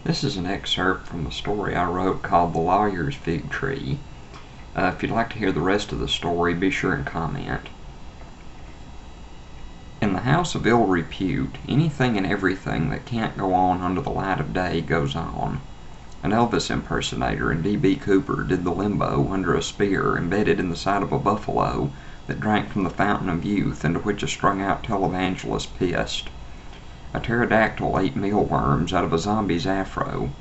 This is an excerpt from a story I wrote called The Lawyer's Fig Tree. If you'd like to hear the rest of the story, be sure and comment. In the house of ill repute, anything and everything that can't go on under the light of day goes on. An Elvis impersonator and D.B. Cooper did the limbo under a spear embedded in the side of a buffalo that drank from the fountain of youth into which a strung-out televangelist pissed. A pterodactyl ate mealworms out of a zombie's afro.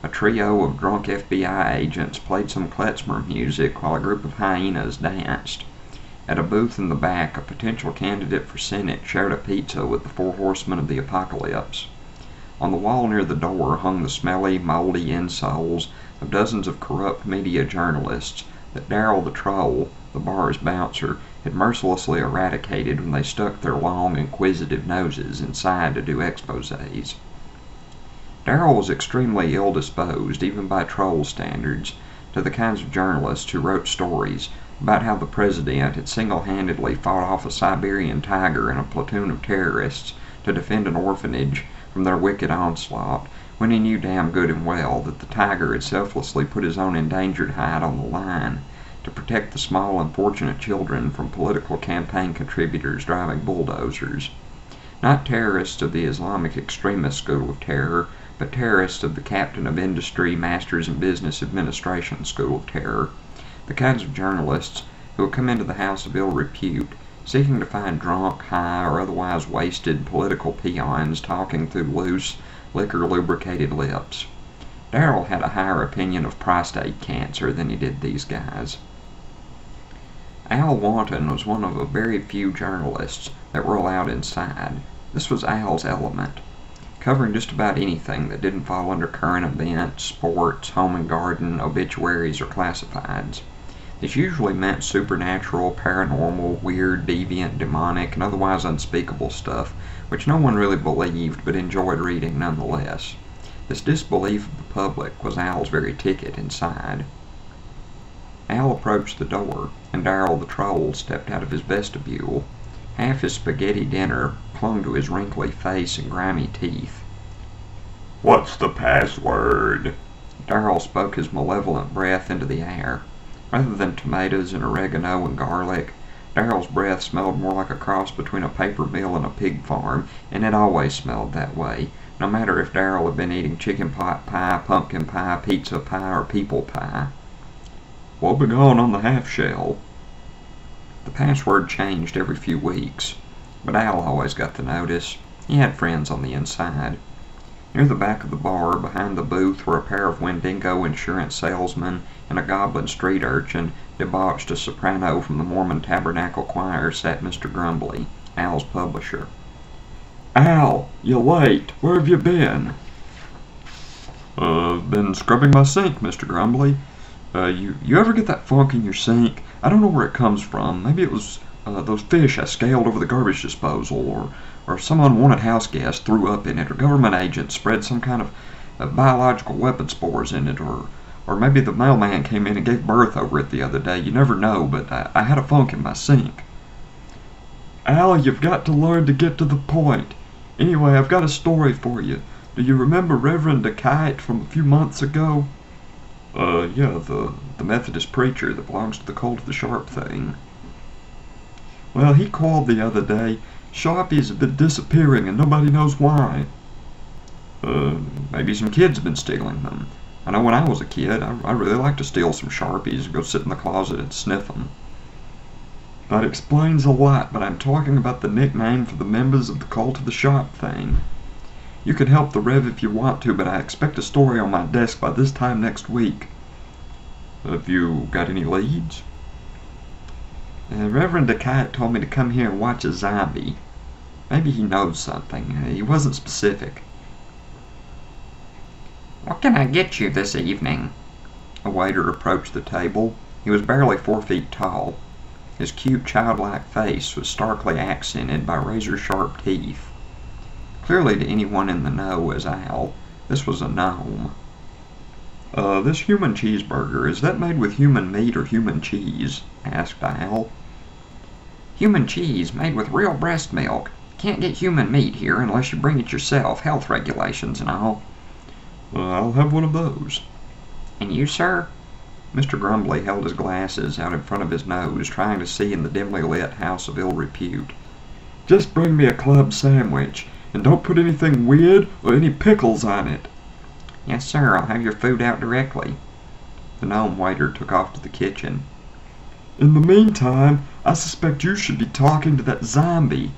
A trio of drunk FBI agents played some klezmer music while a group of hyenas danced. At a booth in the back, a potential candidate for Senate shared a pizza with the four horsemen of the apocalypse. On the wall near the door hung the smelly, moldy insoles of dozens of corrupt media journalists that Darrell the Troll, the bar's bouncer, had mercilessly eradicated when they stuck their long, inquisitive noses inside to do exposés. Darrell was extremely ill-disposed, even by Troll standards, to the kinds of journalists who wrote stories about how the president had single-handedly fought off a Siberian tiger and a platoon of terrorists to defend an orphanage from their wicked onslaught, when he knew damn good and well that the tiger had selflessly put his own endangered hide on the line to protect the small unfortunate children from political campaign contributors driving bulldozers. Not terrorists of the Islamic extremist school of terror, but terrorists of the Captain of Industry, Masters in Business Administration school of terror. The kinds of journalists who would come into the house of ill repute, seeking to find drunk, high, or otherwise wasted political peons talking through loose, liquor-lubricated lips. Darrell had a higher opinion of prostate cancer than he did these guys. Al Wanton was one of a very few journalists that were allowed inside. This was Al's element, covering just about anything that didn't fall under current events, sports, home and garden, obituaries, or classifieds. This usually meant supernatural, paranormal, weird, deviant, demonic, and otherwise unspeakable stuff, which no one really believed but enjoyed reading nonetheless. This disbelief of the public was Al's very ticket inside. Al approached the door, and Darrell the Troll stepped out of his vestibule. Half his spaghetti dinner clung to his wrinkly face and grimy teeth. "What's the password?" Darrell spoke his malevolent breath into the air. Rather than tomatoes and oregano and garlic, Darrell's breath smelled more like a cross between a paper mill and a pig farm, and it always smelled that way, no matter if Darrell had been eating chicken pot pie, pumpkin pie, pizza pie, or people pie. "What be going on the half shell?" The password changed every few weeks, but Al always got the notice. He had friends on the inside. Near the back of the bar, behind the booth, were a pair of Wendigo insurance salesmen and a goblin street urchin, debauched a soprano from the Mormon Tabernacle Choir, sat Mr. Grumbly, Al's publisher. "Al, you late. Where have you been?" Been scrubbing my sink, Mr. Grumbly. You ever get that funk in your sink? I don't know where it comes from. Maybe it was those fish I scaled over the garbage disposal, or some unwanted house guest threw up in it, or government agent spread some kind of biological weapon spores in it, or maybe the mailman came in and gave birth over it the other day. You never know, but I had a funk in my sink. "Al, you've got to learn to get to the point. Anyway, I've got a story for you. Do you remember Reverend DeKite from a few months ago?" Yeah, the Methodist preacher that belongs to the cult of the Sharp thing. Well, he called the other day. Sharpies have been disappearing and nobody knows why. Maybe some kids have been stealing them. I know when I was a kid, I really liked to steal some Sharpies and go sit in the closet and sniff them. That explains a lot, but I'm talking about the nickname for the members of the cult of the Sharp thing. You can help the Rev if you want to, but I expect a story on my desk by this time next week. Have you got any leads? Reverend DeKite told me to come here and watch a zombie. Maybe he knows something. He wasn't specific. "What can I get you this evening?" A waiter approached the table. He was barely 4 feet tall. His cute, childlike face was starkly accented by razor-sharp teeth. Clearly to anyone in the know as Al, this was a gnome. This human cheeseburger, is that made with human meat or human cheese?" asked Al. "Human cheese made with real breast milk. Can't get human meat here unless you bring it yourself, health regulations and all." I'll have one of those. And you, sir? Mr. Grumbly held his glasses out in front of his nose, trying to see in the dimly lit house of ill repute. Just bring me a club sandwich, and don't put anything weird or any pickles on it. Yes, sir, I'll have your food out directly. The gnome waiter took off to the kitchen. In the meantime, I suspect you should be talking to that zombie.